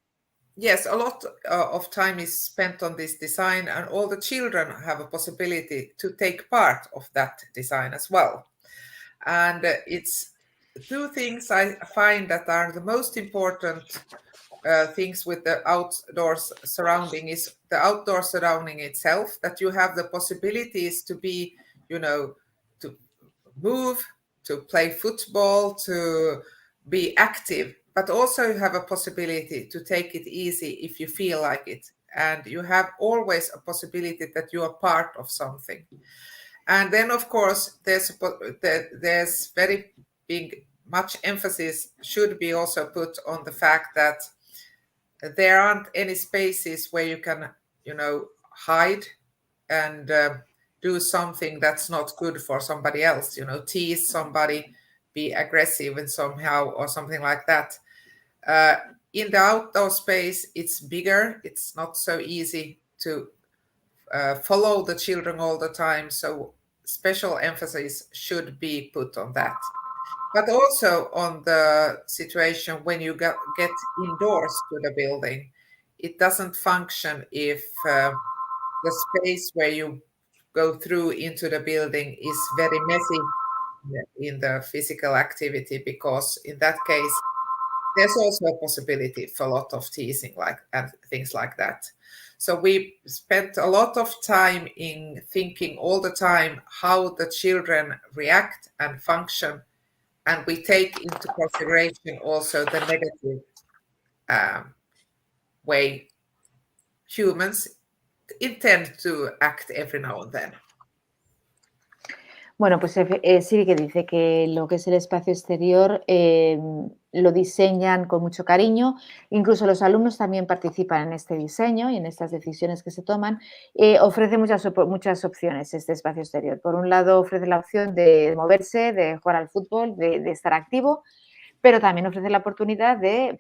Yes, a lot of time is spent on this design, and all the children have a possibility to take part of that design as well. And it's two things I find that are the most important things with the outdoors surrounding is the outdoor surrounding itself, that you have the possibilities to be, to move, to play football, to be active, but also you have a possibility to take it easy if you feel like it. And you have always a possibility that you are part of something. And then, of course, there's very big much emphasis should be also put on the fact that there aren't any spaces where you can, hide and do something that's not good for somebody else, tease somebody, be aggressive and somehow or something like that. In the outdoor space, it's bigger. It's not so easy to follow the children all the time. So special emphasis should be put on that. But also on the situation when you get indoors to the building, it doesn't function if the space where you go through into the building is very messy in the physical activity, because in that case, there's also a possibility for a lot of teasing and things like that. So we spent a lot of time in thinking all the time how the children react and function, and we take into consideration also the negative way humans intend to act every now and then. Bueno, pues sí que dice que lo que es el espacio exterior lo diseñan con mucho cariño. Incluso los alumnos también participan en este diseño y en estas decisiones que se toman. Ofrece muchas opciones este espacio exterior. Por un lado, ofrece la opción de moverse, de jugar al fútbol, de estar activo, pero también ofrece la oportunidad de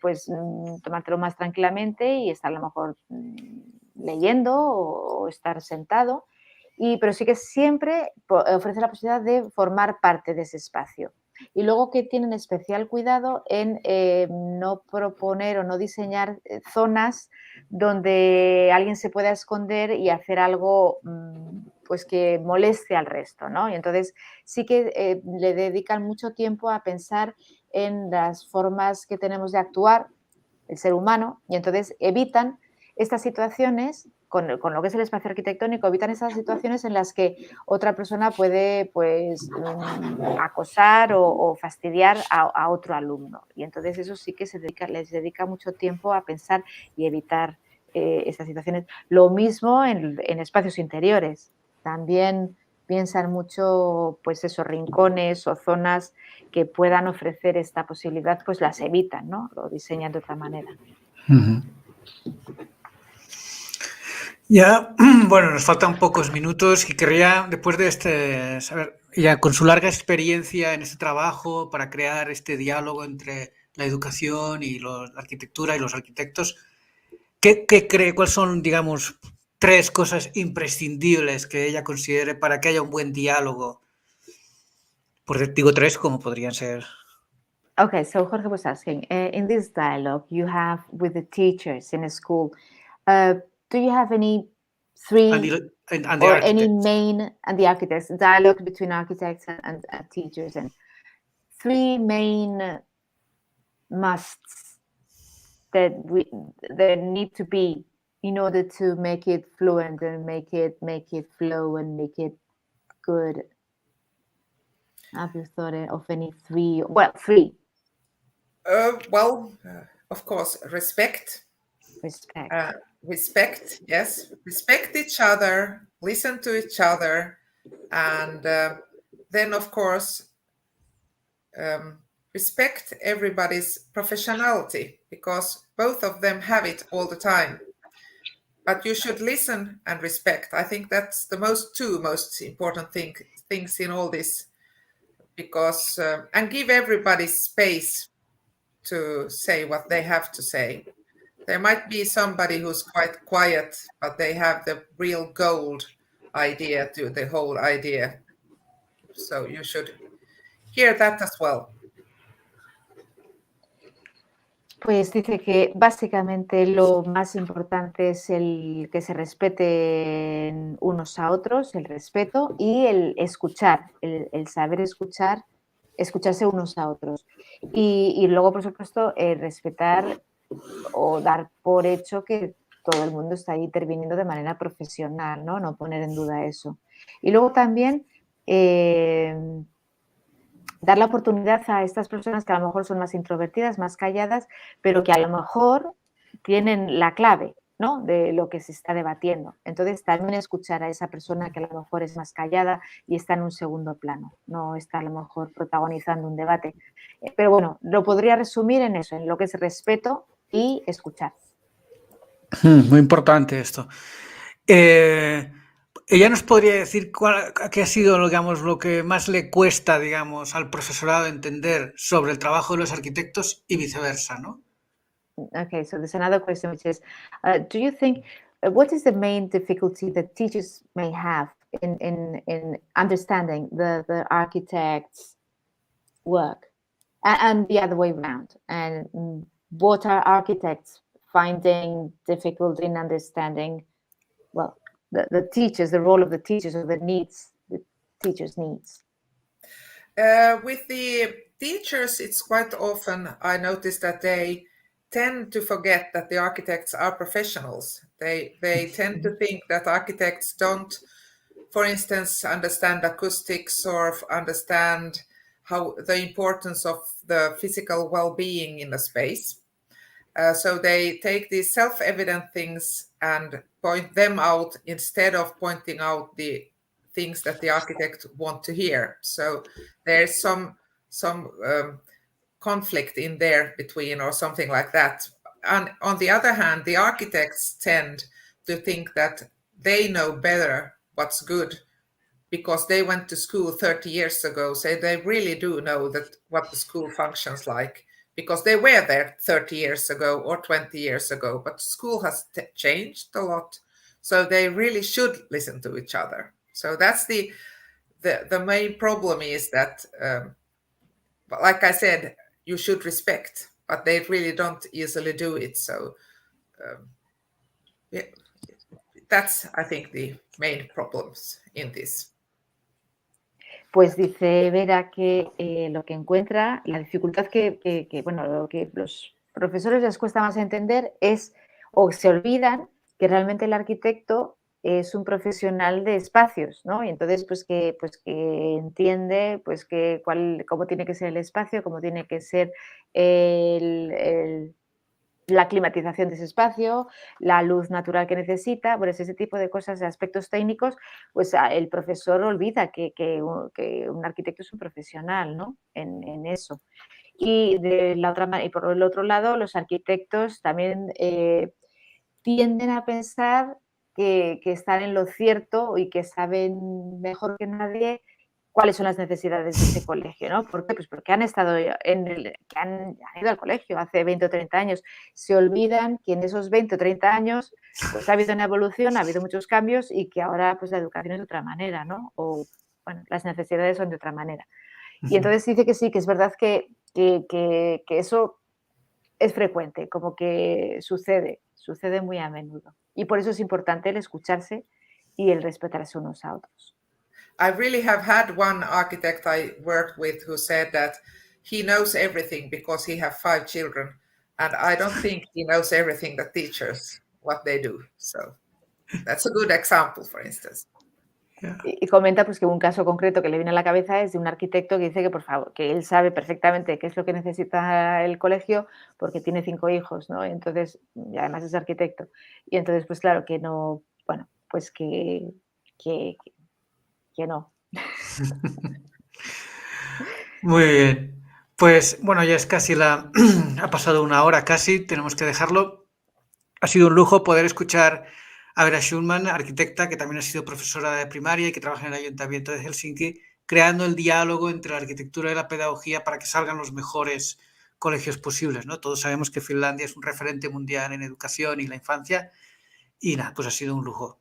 tomártelo más tranquilamente y estar a lo mejor leyendo o estar sentado. Pero sí que siempre ofrece la posibilidad de formar parte de ese espacio. Y luego que tienen especial cuidado en no proponer o no diseñar zonas donde alguien se pueda esconder y hacer algo pues que moleste al resto, ¿no? Y entonces sí que le dedican mucho tiempo a pensar en las formas que tenemos de actuar el ser humano, y entonces evitan estas situaciones. Con lo que es el espacio arquitectónico, evitan esas situaciones en las que otra persona puede acosar o fastidiar a otro alumno. Y entonces eso sí que les dedica mucho tiempo a pensar y evitar estas situaciones. Lo mismo en espacios interiores. También piensan mucho, pues esos rincones o zonas que puedan ofrecer esta posibilidad, pues las evitan, ¿no? Lo diseñan de otra manera. Uh-huh. Ya, bueno, nos faltan pocos minutos y querría, después de saber, ya con su larga experiencia en este trabajo para crear este diálogo entre la educación y la arquitectura y los arquitectos, ¿qué cree? ¿Cuáles son, digamos, 3 cosas imprescindibles que ella considere para que haya un buen diálogo? Porque digo 3 como podrían ser. Okay, so Jorge was asking, in this dialogue you have with the teachers in a school, do you have any 3 and or any main, and the architects, dialogue between architects and teachers, and 3 main musts that need to be in order to make it fluent and make it flow and make it good? Have you thought of any 3? Well, 3. Of course, respect. Respect. Yes. Respect each other, listen to each other, and then, of course, respect everybody's professionality, because both of them have it all the time. But you should listen and respect. I think that's the 2 most important things in all this, because and give everybody space to say what they have to say. There might be somebody who's quite quiet, but they have the real gold idea to the whole idea. So you should hear that as well. Pues dice que básicamente lo más importante es el que se respeten unos a otros, el respeto y el escuchar, el saber escucharse unos a otros. Y luego, por supuesto, respetar o dar por hecho que todo el mundo está ahí interviniendo de manera profesional, ¿no? No poner en duda eso. Y luego también dar la oportunidad a estas personas que a lo mejor son más introvertidas, más calladas, pero que a lo mejor tienen la clave, ¿no? De lo que se está debatiendo. Entonces, también escuchar a esa persona que a lo mejor es más callada y está en un segundo plano, no está a lo mejor protagonizando un debate. Pero bueno, lo podría resumir en eso, en lo que es respeto y escuchar. Muy importante esto. Ella nos podría decir qué ha sido, digamos, lo que más le cuesta, digamos, al profesorado entender sobre el trabajo de los arquitectos y viceversa, ¿no? Okay, so there's another question, which is, do you think, what is the main difficulty that teachers may have in understanding the architect's work, and the other way around? And what are architects finding difficult in understanding, well, the teachers, the role of the teachers, or the teachers' needs? With the teachers, it's quite often I notice that they tend to forget that the architects are professionals. They tend to think that architects don't, for instance, understand acoustics or understand how the importance of the physical well-being in a space. So they take these self-evident things and point them out instead of pointing out the things that the architect want to hear. So there's some conflict in there between, or something like that. And on the other hand, the architects tend to think that they know better what's good because they went to school 30 years ago. So they really do know that what the school functions like, because they were there 30 years ago or 20 years ago, but school has changed a lot. So they really should listen to each other. So that's the main problem, is that, like I said, you should respect, but they really don't easily do it. So yeah, that's, I think, the main problems in this. Pues dice Vera que lo que encuentra, la dificultad bueno, lo que los profesores les cuesta más entender es, o se olvidan, que realmente el arquitecto es un profesional de espacios, ¿no? Y entonces, pues que entiende, pues que cómo tiene que ser el espacio, cómo tiene que ser la climatización de ese espacio, la luz natural que necesita, pues ese tipo de cosas, de aspectos técnicos, pues el profesor olvida que un arquitecto es un profesional, ¿no? En eso. Y por el otro lado, los arquitectos también tienden a pensar que están en lo cierto y que saben mejor que nadie cuáles son las necesidades de ese colegio, ¿no? ¿Por qué? Pues porque han estado que han ido al colegio hace 20 o 30 años. Se olvidan que en esos 20 o 30 años pues ha habido una evolución, ha habido muchos cambios y que ahora pues la educación es de otra manera, ¿no? O, bueno, las necesidades son de otra manera. Y entonces dice que sí, que es verdad que eso es frecuente, como que sucede muy a menudo. Y por eso es importante el escucharse y el respetarse unos a otros. I really have had one architect I worked with who said that he knows everything because he has 5 children, and I don't think he knows everything that teachers, what they do. So that's a good example, for instance. Yeah. Y comenta pues que un caso concreto que le viene a la cabeza es de un arquitecto que dice que, por favor, que él sabe perfectamente qué es lo que necesita el colegio porque tiene 5 hijos, ¿no? Y entonces, y además es arquitecto. Y entonces, pues claro, que no, bueno, pues que no. Muy bien. Pues bueno, ya es casi ha pasado 1 hora casi, tenemos que dejarlo. Ha sido un lujo poder escuchar a Vera Schulman, arquitecta, que también ha sido profesora de primaria y que trabaja en el Ayuntamiento de Helsinki, creando el diálogo entre la arquitectura y la pedagogía para que salgan los mejores colegios posibles, ¿no? Todos sabemos que Finlandia es un referente mundial en educación y la infancia, y nada, pues ha sido un lujo.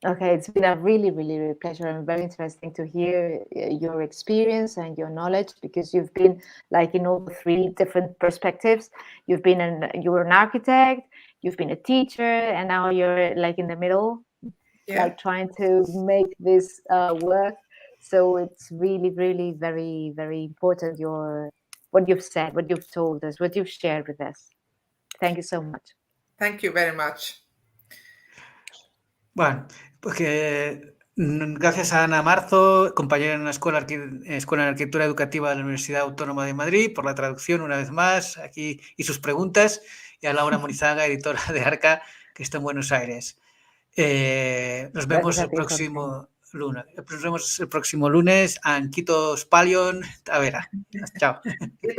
Okay, it's been a really, really, really pleasure and very interesting to hear your experience and your knowledge, because you've been like in all 3 different perspectives. You were an architect, you've been a teacher, and now you're like in the middle, like trying to make this work. So it's really, really very, very important what you've said, what you've told us, what you've shared with us. Thank you so much. Thank you very much. Bueno, pues que gracias a Ana Marzo, compañera en la Escuela de Arquitectura Educativa de la Universidad Autónoma de Madrid, por la traducción una vez más aquí y sus preguntas, y a Laura Morizaga, editora de Arca, que está en Buenos Aires. Nos vemos a el ti, próximo lunes. Nos vemos el próximo lunes. An Quito Spalion. A ver, chao. Kiitos.